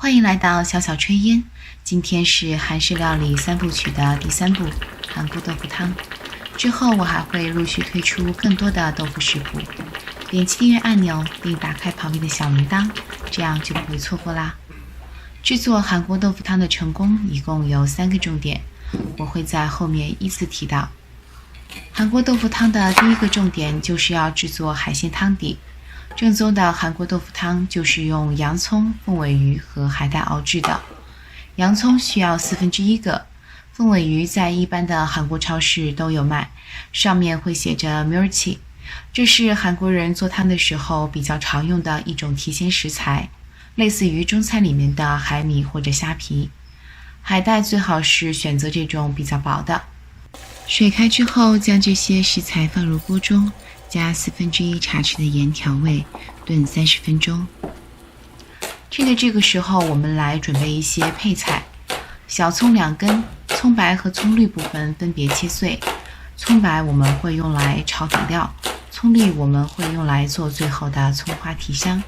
欢迎来到小小炊烟，今天是韩式料理三部曲的第3部韩国豆腐汤。之后我还会陆续推出更多的豆腐食谱，点击订阅按钮并打开旁边的小铃铛，这样就不会错过啦。制作韩国豆腐汤的成功一共有3个重点，我会在后面依次提到。韩国豆腐汤的第一个重点就是要制作海鲜汤底。正宗的韩国豆腐汤就是用洋葱、凤尾鱼和海带熬制的。洋葱需要1/4个，凤尾鱼在一般的韩国超市都有卖，上面会写着 mirchi， 这是韩国人做汤的时候比较常用的一种提鲜食材，类似于中餐里面的海米或者虾皮。海带最好是选择这种比较薄的。水开之后，将这些食材放入锅中，加1/4茶匙的盐调味，炖30分钟。趁着这个时候，我们来准备一些配菜。小葱2根，葱白和葱绿部分分别切碎。葱白我们会用来炒底料，葱绿我们会用来做最后的葱花提香。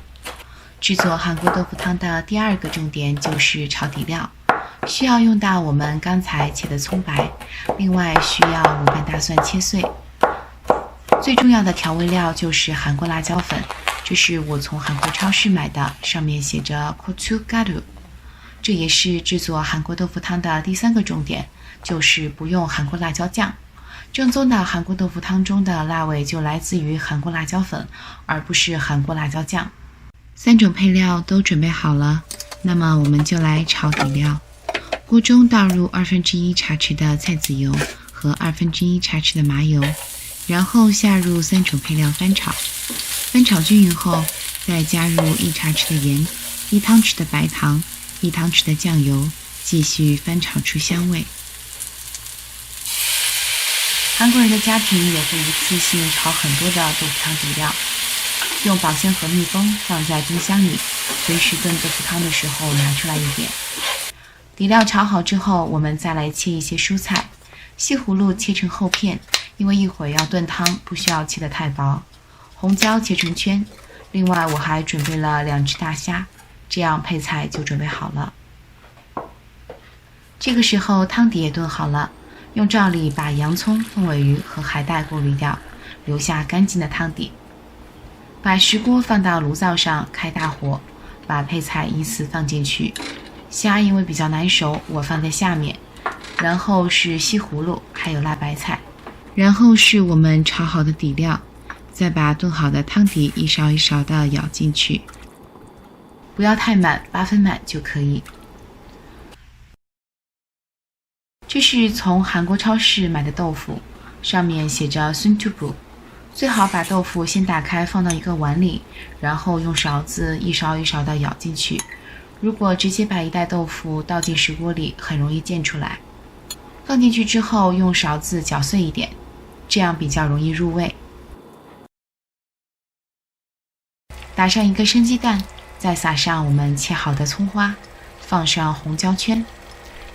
制作韩国豆腐汤的第2个重点就是炒底料，需要用到我们刚才切的葱白，另外需要5瓣大蒜切碎。最重要的调味料就是韩国辣椒粉，这是我从韩国超市买的，上面写着 gochugaru。 这也是制作韩国豆腐汤的第3个重点，就是不用韩国辣椒酱。正宗的韩国豆腐汤中的辣味就来自于韩国辣椒粉，而不是韩国辣椒酱。3种配料都准备好了，那么我们就来炒底料。锅中倒入1/2茶匙的菜籽油和1/2茶匙的麻油，然后下入3种配料翻炒。翻炒均匀后，再加入1茶匙的盐、1汤匙的白糖、1汤匙的酱油，继续翻炒出香味。韩国人的家庭也会一次性炒很多的豆腐汤底料，用保鲜盒密封，放在冰箱里，随时炖豆腐汤的时候拿出来一点。底料炒好之后，我们再来切一些蔬菜。西葫芦切成厚片，因为一会儿要炖汤，不需要切得太薄。红椒切成圈，另外我还准备了2只大虾，这样配菜就准备好了。这个时候汤底也炖好了，用罩里把洋葱、凤尾鱼和海带过滤掉，留下干净的汤底。把石锅放到炉灶上，开大火，把配菜依次放进去。虾因为比较难熟，我放在下面，然后是西葫芦，还有辣白菜，然后是我们炒好的底料，再把炖好的汤底一勺一勺的舀进去，不要太满，8分满就可以。这是从韩国超市买的豆腐，上面写着 suntubu， 最好把豆腐先打开放到一个碗里，然后用勺子一勺一勺的舀进去。如果直接把一袋豆腐倒进石锅里，很容易溅出来。放进去之后，用勺子搅碎一点，这样比较容易入味。打上1个生鸡蛋，再撒上我们切好的葱花，放上红椒圈，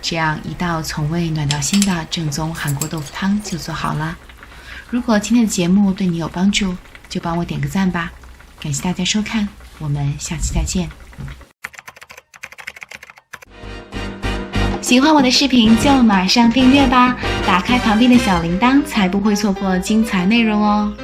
这样一道从未暖到心的正宗韩国豆腐汤就做好了。如果今天的节目对你有帮助，就帮我点个赞吧。感谢大家收看，我们下期再见。喜欢我的视频就马上订阅吧，打开旁边的小铃铛才不会错过精彩内容哦。